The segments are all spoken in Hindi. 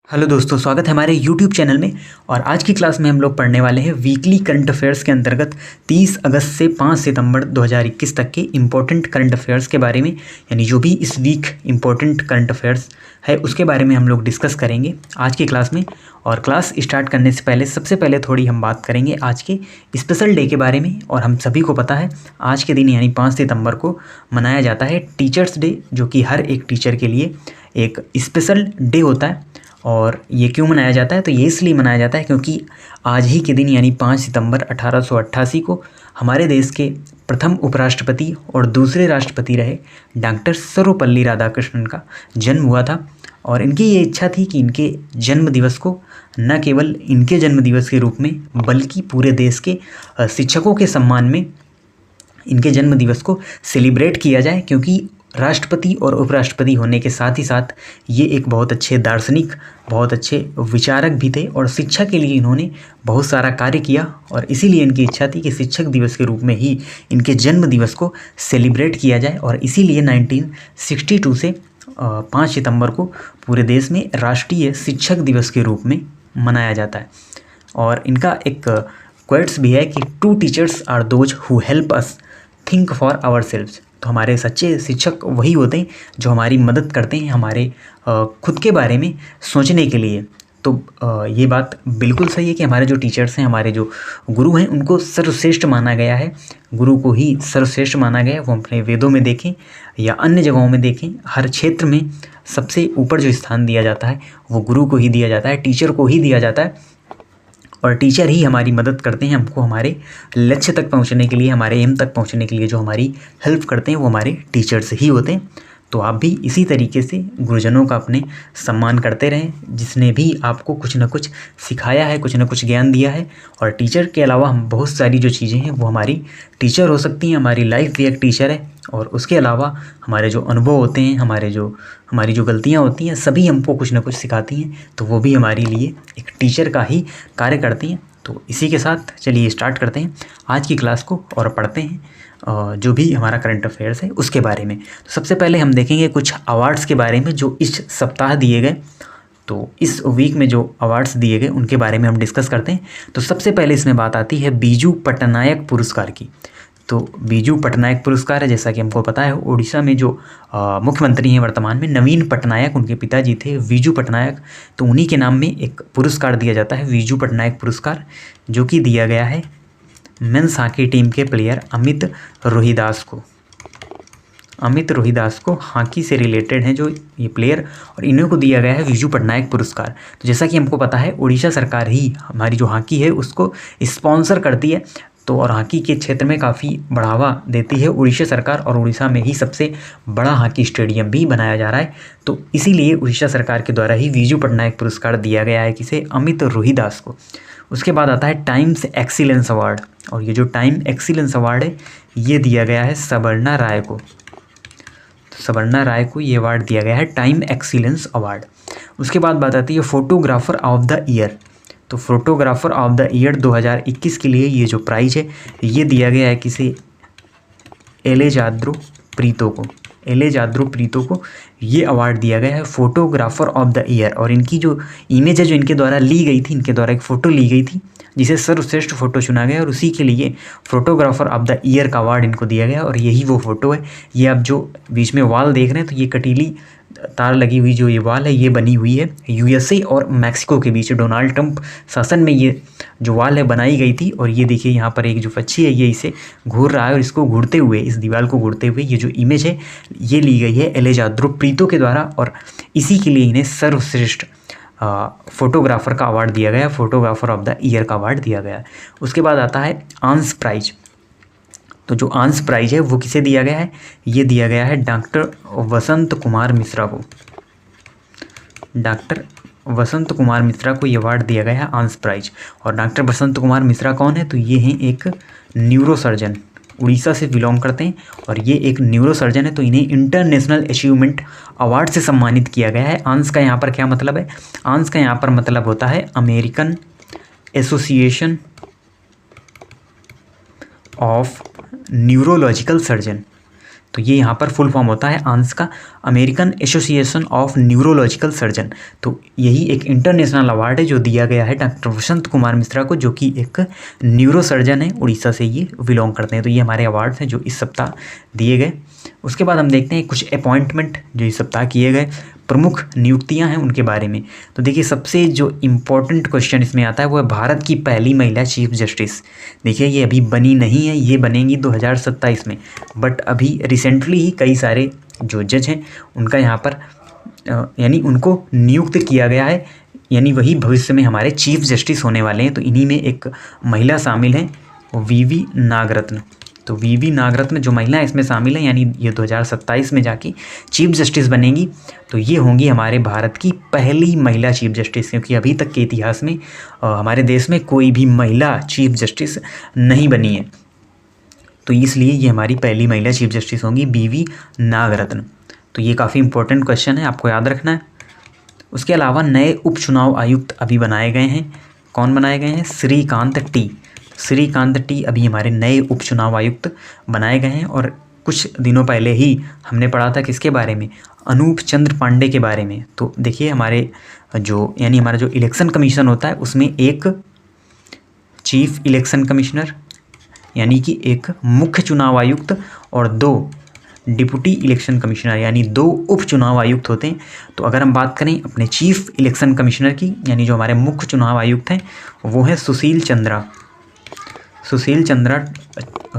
हेलो दोस्तों, स्वागत है हमारे यूट्यूब चैनल में। और आज की क्लास में हम लोग पढ़ने वाले हैं वीकली करंट अफेयर्स के अंतर्गत 30 अगस्त से 5 सितंबर 2021 तक के इम्पोर्टेंट करंट अफेयर्स के बारे में, यानी जो भी इस वीक इम्पोर्टेंट करंट अफेयर्स है उसके बारे में हम लोग डिस्कस करेंगे आज की क्लास में। और क्लास स्टार्ट करने से पहले सबसे पहले थोड़ी हम बात करेंगे आज के स्पेशल डे के बारे में। और हम सभी को पता है आज के दिन यानी 5 सितंबर को मनाया जाता है टीचर्स डे, जो कि हर एक टीचर के लिए एक स्पेशल डे होता है। और ये क्यों मनाया जाता है? तो ये इसलिए मनाया जाता है क्योंकि आज ही के दिन यानी 5 सितंबर 1888 को हमारे देश के प्रथम उपराष्ट्रपति और दूसरे राष्ट्रपति रहे डॉक्टर सर्वपल्ली राधाकृष्णन का जन्म हुआ था। और इनकी ये इच्छा थी कि इनके जन्म दिवस को न केवल इनके जन्म दिवस के रूप में बल्कि पूरे देश के शिक्षकों के सम्मान में इनके जन्म दिवस को सेलिब्रेट किया जाए, क्योंकि राष्ट्रपति और उपराष्ट्रपति होने के साथ ही साथ ये एक बहुत अच्छे दार्शनिक, बहुत अच्छे विचारक भी थे और शिक्षा के लिए इन्होंने बहुत सारा कार्य किया। और इसीलिए इनकी इच्छा थी कि शिक्षक दिवस के रूप में ही इनके जन्म दिवस को सेलिब्रेट किया जाए। और इसीलिए 1962 से 5 सितंबर को पूरे देश में राष्ट्रीय शिक्षक दिवस के रूप में मनाया जाता है। और इनका एक क्वेट्स भी है कि true teachers are those who help us think for ourselves. तो हमारे सच्चे शिक्षक वही होते हैं जो हमारी मदद करते हैं हमारे खुद के बारे में सोचने के लिए। तो ये बात बिल्कुल सही है कि हमारे जो टीचर्स हैं, हमारे जो गुरु हैं, उनको सर्वश्रेष्ठ माना गया है। गुरु को ही सर्वश्रेष्ठ माना गया है। वो अपने वेदों में देखें या अन्य जगहों में देखें, हर क्षेत्र में सबसे ऊपर जो स्थान दिया जाता है वो गुरु को ही दिया जाता है, टीचर को ही दिया जाता है। और टीचर ही हमारी मदद करते हैं, हमको हमारे लक्ष्य तक पहुंचने के लिए, हमारे एम तक पहुंचने के लिए जो हमारी हेल्प करते हैं वो हमारे टीचर्स ही होते हैं। तो आप भी इसी तरीके से गुरुजनों का अपने सम्मान करते रहें, जिसने भी आपको कुछ ना कुछ सिखाया है, कुछ ना कुछ ज्ञान दिया है। और टीचर के अलावा हम बहुत सारी जो चीज़ें हैं वो हमारी टीचर हो सकती हैं, हमारी लाइफ भी एक टीचर है। और उसके अलावा हमारे जो अनुभव होते हैं, हमारी जो गलतियाँ होती हैं, सभी हमको कुछ ना कुछ सिखाती हैं। तो वो भी हमारे लिए एक टीचर का ही कार्य करती हैं। तो इसी के साथ चलिए स्टार्ट करते हैं आज की क्लास को और पढ़ते हैं जो भी हमारा करंट अफेयर्स है उसके बारे में। तो सबसे पहले हम देखेंगे कुछ अवार्ड्स के बारे में जो इस सप्ताह दिए गए। तो इस वीक में जो अवार्ड्स दिए गए उनके बारे में हम डिस्कस करते हैं। तो सबसे पहले इसमें बात आती है बीजू पटनायक पुरस्कार की। तो बीजू पटनायक पुरस्कार है, जैसा कि हमको पता है, उड़ीसा में जो मुख्यमंत्री हैं वर्तमान में नवीन पटनायक, उनके पिताजी थे बीजू पटनायक। तो उन्हीं के नाम में एक पुरस्कार दिया जाता है, बीजू पटनायक पुरस्कार, जो कि दिया गया है मेंस हॉकी टीम के प्लेयर अमित रोहिदास को। अमित रोहिदास को हॉकी से रिलेटेड हैं जो ये प्लेयर, और इन्हीं को दिया गया है बीजू पटनायक पुरस्कार। तो जैसा कि हमको पता है उड़ीसा सरकार ही हमारी जो हॉकी है उसको स्पॉन्सर करती है। तो और हॉकी के क्षेत्र में काफ़ी बढ़ावा देती है उड़ीसा सरकार, और उड़ीसा में ही सबसे बड़ा हॉकी स्टेडियम भी बनाया जा रहा है। तो इसीलिए उड़ीसा सरकार के द्वारा ही बीजू पटनायक पुरस्कार दिया गया है किसे? अमित रोहिदास को। उसके बाद आता है टाइम्स एक्सीलेंस अवार्ड, और ये जो टाइम एक्सीलेंस अवार्ड है ये दिया गया है सवर्णा राय को। सवर्णा राय को ये अवार्ड दिया गया है टाइम एक्सीलेंस अवार्ड। उसके बाद बात आती है फोटोग्राफर ऑफ द ईयर। तो फोटोग्राफर ऑफ द ईयर 2021 के लिए ये जो प्राइज है ये दिया गया है किसे? एलेजाद्रो प्रीतो को। एलेजाद्रो प्रीतो को ये अवार्ड दिया गया है फोटोग्राफर ऑफ द ईयर। और इनकी जो इमेज है जो इनके द्वारा ली गई थी, इनके द्वारा एक फ़ोटो ली गई थी जिसे सर्वश्रेष्ठ फ़ोटो चुना गया, और उसी के लिए फोटोग्राफर ऑफ द ईयर का अवार्ड इनको दिया गया। और यही वो फ़ोटो है। ये आप जो बीच में वॉल देख रहे हैं, तो ये कटीली तार लगी हुई जो ये वॉल है ये बनी हुई है यूएसए और मैक्सिको के बीच। डोनाल्ड ट्रंप शासन में ये जो वॉल है बनाई गई थी। और ये देखिए यहाँ पर एक जो पक्षी है ये इसे घूर रहा है, और इसको घूरते हुए, इस दीवार को घूरते हुए ये जो इमेज है ये ली गई है एलेजाद्रो प्रीतो के द्वारा। और इसी के लिए इन्हें सर्वश्रेष्ठ फोटोग्राफर का अवार्ड दिया गया, फोटोग्राफर ऑफ द ईयर का अवार्ड दिया गया। उसके बाद आता है आंस प्राइज। तो जो आंस प्राइज है वो किसे दिया गया है? ये दिया गया है डॉक्टर वसंत कुमार मिश्रा को। डॉक्टर वसंत कुमार मिश्रा को ये अवार्ड दिया गया है आंस प्राइज। और डॉक्टर वसंत कुमार मिश्रा कौन है? तो ये हैं एक न्यूरो सर्जन, उड़ीसा से बिलोंग करते हैं, और ये एक न्यूरो सर्जन है। तो इन्हें इंटरनेशनल अचीवमेंट अवार्ड से सम्मानित किया गया है। आंस का यहाँ पर क्या मतलब है? आंस का यहाँ पर मतलब होता है American association of neurological surgeon. तो ये यहाँ पर फुल फॉर्म होता है आंस का American association of neurological surgeon. तो यही एक इंटरनेशनल अवार्ड है जो दिया गया है डॉक्टर वसंत कुमार मिश्रा को, जो कि एक न्यूरो सर्जन है, उड़ीसा से ये बिलोंग करते हैं। तो ये हमारे अवार्ड्स हैं जो इस सप्ताह दिए गए। उसके बाद हम देखते हैं कुछ अपॉइंटमेंट जो इस सप्ताह किए गए, प्रमुख नियुक्तियां हैं उनके बारे में। तो देखिए सबसे जो इम्पोर्टेंट क्वेश्चन इसमें आता है वो है भारत की पहली महिला चीफ जस्टिस। देखिए ये अभी बनी नहीं है, ये बनेंगी 2027 में, बट अभी रिसेंटली ही कई सारे जो जज हैं उनका यहाँ पर यानी उनको नियुक्त किया गया है, यानी वही भविष्य में हमारे चीफ जस्टिस होने वाले हैं। तो इन्हीं में एक महिला शामिल है, वीवी नागरत्न। तो वीवी नागरत्न जो महिला इसमें शामिल है, यानी ये 2027 में जाके चीफ जस्टिस बनेंगी। तो ये होंगी हमारे भारत की पहली महिला चीफ जस्टिस, क्योंकि अभी तक के इतिहास में हमारे देश में कोई भी महिला चीफ जस्टिस नहीं बनी है। तो इसलिए ये हमारी पहली महिला चीफ जस्टिस होंगी वीवी नागरत्न। तो ये काफ़ी इंपॉर्टेंट क्वेश्चन है, आपको याद रखना है। उसके अलावा नए उपचुनाव आयुक्त अभी बनाए गए हैं। कौन बनाए गए हैं? श्रीकांत टी अभी हमारे नए उपचुनाव आयुक्त बनाए गए हैं। और कुछ दिनों पहले ही हमने पढ़ा था किसके बारे में? अनूप चंद्र पांडे के बारे में। तो देखिए हमारे यानी हमारा जो इलेक्शन कमीशन होता है उसमें एक चीफ इलेक्शन कमिश्नर यानी कि एक मुख्य चुनाव आयुक्त और 2 डिप्टी इलेक्शन कमिश्नर यानी 2 उपचुनाव आयुक्त होते हैं। तो अगर हम बात करें अपने चीफ इलेक्शन कमिश्नर की, यानी जो हमारे मुख्य चुनाव आयुक्त हैं, वो हैं सुशील चंद्रा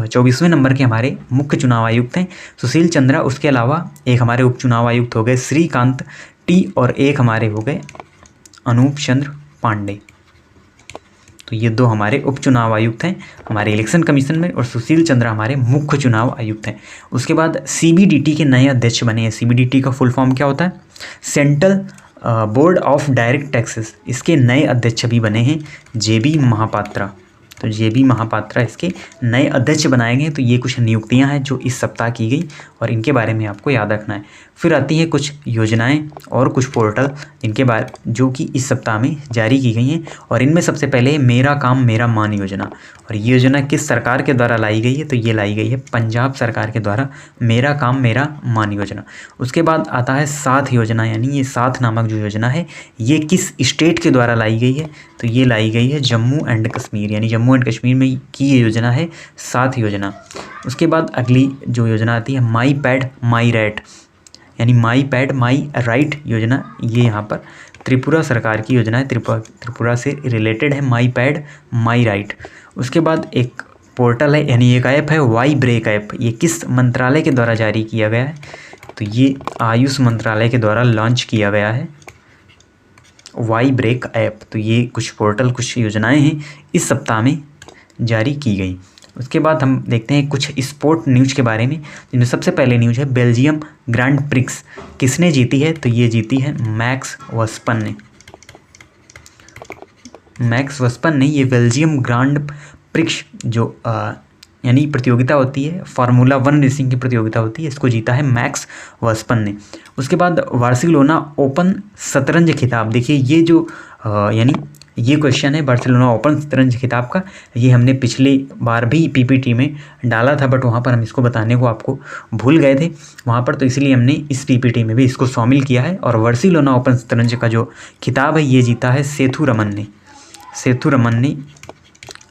24वें नंबर के हमारे मुख्य चुनाव आयुक्त हैं सुशील चंद्रा। उसके अलावा एक हमारे उपचुनाव आयुक्त हो गए श्रीकांत टी और एक हमारे हो गए अनूप चंद्र पांडे। तो ये 2 हमारे उपचुनाव आयुक्त हैं हमारे इलेक्शन कमीशन में, और सुशील चंद्रा हमारे मुख्य चुनाव आयुक्त हैं। उसके बाद सीबीडीटी के नए अध्यक्ष बने हैं। सीबीडीटी का फुल फॉर्म क्या होता है? Central board of direct taxes. इसके नए अध्यक्ष भी बने हैं जेबी महापात्रा। तो जेबी महापात्रा इसके नए अध्यक्ष बनाए गए। तो ये कुछ नियुक्तियां हैं जो इस सप्ताह की गई और इनके बारे में आपको याद रखना है। फिर आती हैं कुछ योजनाएं और कुछ पोर्टल इनके बारे जो कि इस सप्ताह में जारी की गई हैं। और इनमें सबसे पहले है मेरा काम मेरा मान योजना। और ये योजना किस सरकार के द्वारा लाई गई है? तो ये लाई गई है पंजाब सरकार के द्वारा, मेरा काम मेरा मान योजना। उसके बाद आता है साथ योजना, यानी ये साथ नामक जो योजना है ये किस स्टेट के द्वारा लाई गई है? तो ये लाई गई है जम्मू एंड कश्मीर, यानी जम्मू एंड कश्मीर में की ये योजना है साथ योजना। उसके बाद अगली जो योजना आती है माई पैड माई राइट, यानी माई पैड माई राइट योजना। ये यहाँ पर त्रिपुरा सरकार की योजना है, त्रिपुरा से रिलेटेड है माई पैड माई राइट। उसके बाद एक पोर्टल है यानी एक ऐप है वाई ब्रेक ऐप। ये किस मंत्रालय के द्वारा जारी किया गया है? तो ये आयुष मंत्रालय के द्वारा लॉन्च किया गया है वाई ब्रेक ऐप। तो ये कुछ पोर्टल कुछ योजनाएं हैं इस सप्ताह में जारी की गई। उसके बाद हम देखते हैं कुछ स्पोर्ट न्यूज़ के बारे में, जिनमें सबसे पहले न्यूज़ है बेल्जियम ग्रैंड प्रिक्स किसने जीती है? तो ये जीती है मैक्स वर्स्टपन ने। ये बेल्जियम ग्रैंड प्रिक्स जो यानी प्रतियोगिता होती है, फार्मूला 1 रेसिंग की प्रतियोगिता होती है, इसको जीता है मैक्स वर्स्टपन ने। उसके बाद बार्सिलोना ओपन शतरंज खिताब। देखिए ये जो यानी ये क्वेश्चन है बार्सिलोना ओपन शतरंज खिताब का, ये हमने पिछली बार भी पीपीटी में डाला था, बट वहाँ पर हम इसको बताने को आपको भूल गए थे वहाँ पर, तो इसलिए हमने इस पीपीटी में भी इसको शामिल किया है। और बार्सिलोना ओपन शतरंज का जो खिताब है ये जीता है सेथु रमन ने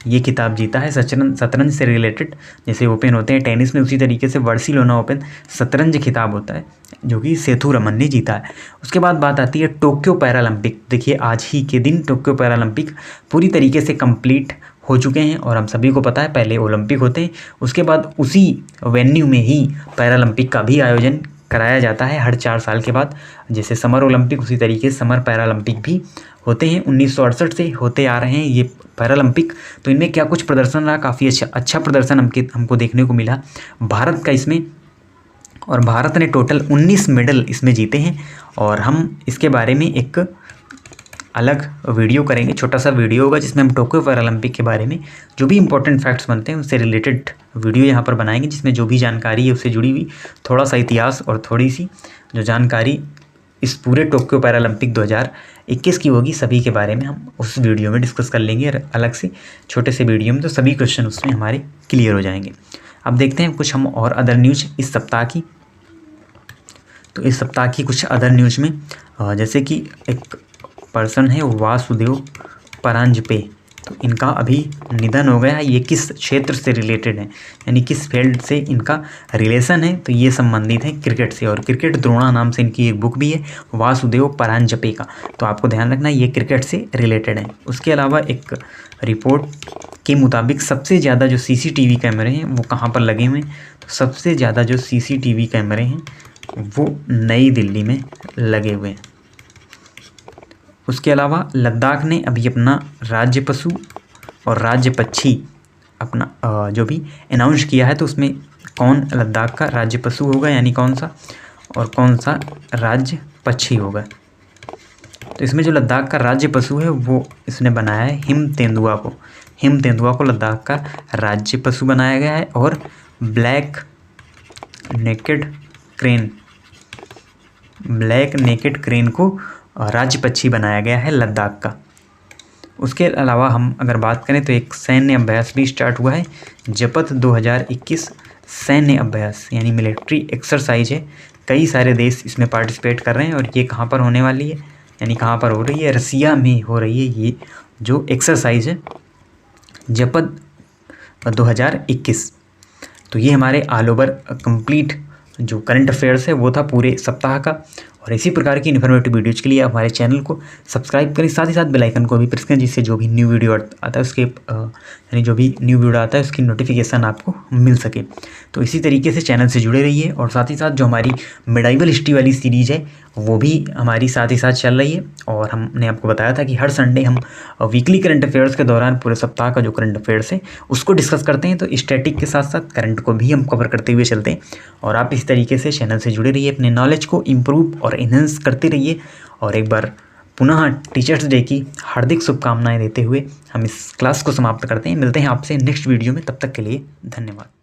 ये खिताब जीता है शतरंज से रिलेटेड। जैसे ओपन होते हैं टेनिस में, उसी तरीके से बार्सिलोना ओपन शतरंज खिताब होता है जो कि सेथु रमन ने जीता है। उसके बाद बात आती है टोक्यो पैरालंपिक। देखिए आज ही के दिन टोक्यो पैरालंपिक पूरी तरीके से कंप्लीट हो चुके हैं, और हम सभी को पता है पहले ओलंपिक होते हैं, उसके बाद उसी वेन्यू में ही पैरालंपिक का भी आयोजन कराया जाता है हर 4 साल के बाद। जैसे समर ओलंपिक उसी तरीके से समर पैरालंपिक भी होते हैं। 1968 से होते आ रहे हैं ये पैरालंपिक। तो इनमें क्या कुछ प्रदर्शन रहा? काफ़ी अच्छा प्रदर्शन हमको देखने को मिला भारत का इसमें, और भारत ने टोटल 19 मेडल इसमें जीते हैं। और हम इसके बारे में एक अलग वीडियो करेंगे, छोटा सा वीडियो होगा जिसमें हम टोक्यो पैरालंपिक के बारे में जो भी इंपॉर्टेंट फैक्ट्स बनते हैं उससे रिलेटेड वीडियो यहाँ पर बनाएंगे, जिसमें जो भी जानकारी है उससे जुड़ी हुई थोड़ा सा इतिहास और थोड़ी सी जो जानकारी इस पूरे टोक्यो पैरालंपिक 2021 की होगी, सभी के बारे में हम उस वीडियो में डिस्कस कर लेंगे अलग से छोटे से वीडियो में। तो सभी क्वेश्चन उसमें हमारे क्लियर हो जाएंगे। अब देखते हैं कुछ हम और अदर न्यूज इस सप्ताह की। तो इस सप्ताह की कुछ अदर न्यूज में जैसे कि एक पर्सन है वासुदेव परांजपे, तो इनका अभी निधन हो गया है। ये किस क्षेत्र से रिलेटेड है, यानी किस फील्ड से इनका रिलेशन है, तो ये संबंधित है क्रिकेट से। और क्रिकेट द्रोणा नाम से इनकी एक बुक भी है वासुदेव परांजपे का, तो आपको ध्यान रखना ये क्रिकेट से रिलेटेड है। उसके अलावा एक रिपोर्ट के मुताबिक सबसे ज़्यादा जो सीसीटीवी कैमरे हैं वो कहाँ पर लगे हुए हैं, तो सबसे ज़्यादा जो सीसीटीवी कैमरे हैं वो नई दिल्ली में लगे हुए हैं। उसके अलावा लद्दाख ने अभी अपना राज्य पशु और राज्य पक्षी अपना जो भी अनाउंस किया है, तो उसमें कौन लद्दाख का राज्य पशु होगा यानी कौन सा, और कौन सा राज्य पक्षी होगा। तो इसमें जो लद्दाख का राज्य पशु है वो इसने बनाया है हिम तेंदुआ को। हिम तेंदुआ को लद्दाख का राज्य पशु बनाया गया है। और ब्लैक नेकेड क्रेन को राज्य पक्षी बनाया गया है लद्दाख का। उसके अलावा हम अगर बात करें तो एक सैन्य अभ्यास भी स्टार्ट हुआ है, जपथ 2021 सैन्य अभ्यास यानी मिलिट्री एक्सरसाइज है। कई सारे देश इसमें पार्टिसिपेट कर रहे हैं और ये कहाँ पर होने वाली है, यानी कहाँ पर हो रही है, रसिया में हो रही है ये जो एक्सरसाइज है जपथ 2021। तो ये हमारे ऑल ओवर कंप्लीट जो करंट अफेयर्स है वो था पूरे सप्ताह का। और इसी प्रकार की इन्फॉर्मेटिव वीडियोज़ के लिए आप हमारे चैनल को सब्सक्राइब करें, साथ ही साथ बेल आइकन को भी प्रेस करें, जिससे जो भी न्यू वीडियो आता है उसके यानी जो भी न्यू वीडियो आता है उसकी नोटिफिकेशन आपको मिल सके। तो इसी तरीके से चैनल से जुड़े रहिए। और साथ ही साथ जो हमारी मेडाइवल हिस्ट्री वाली सीरीज़ है वो भी हमारी साथ ही साथ चल रही है। और हमने आपको बताया था कि हर संडे हम वीकली करंट अफेयर्स के दौरान पूरे सप्ताह का जो करंट अफेयर्स है उसको डिस्कस करते हैं। तो स्टैटिक के साथ साथ करंट को भी हम कवर करते हुए चलते हैं। और आप इस तरीके से चैनल से जुड़े रहिए, अपने नॉलेज को इम्प्रूव और इन्हेंस करते रहिए। और एक बार पुनः टीचर्स डे की हार्दिक शुभकामनाएं देते हुए हम इस क्लास को समाप्त करते हैं। मिलते हैं आपसे नेक्स्ट वीडियो में, तब तक के लिए धन्यवाद।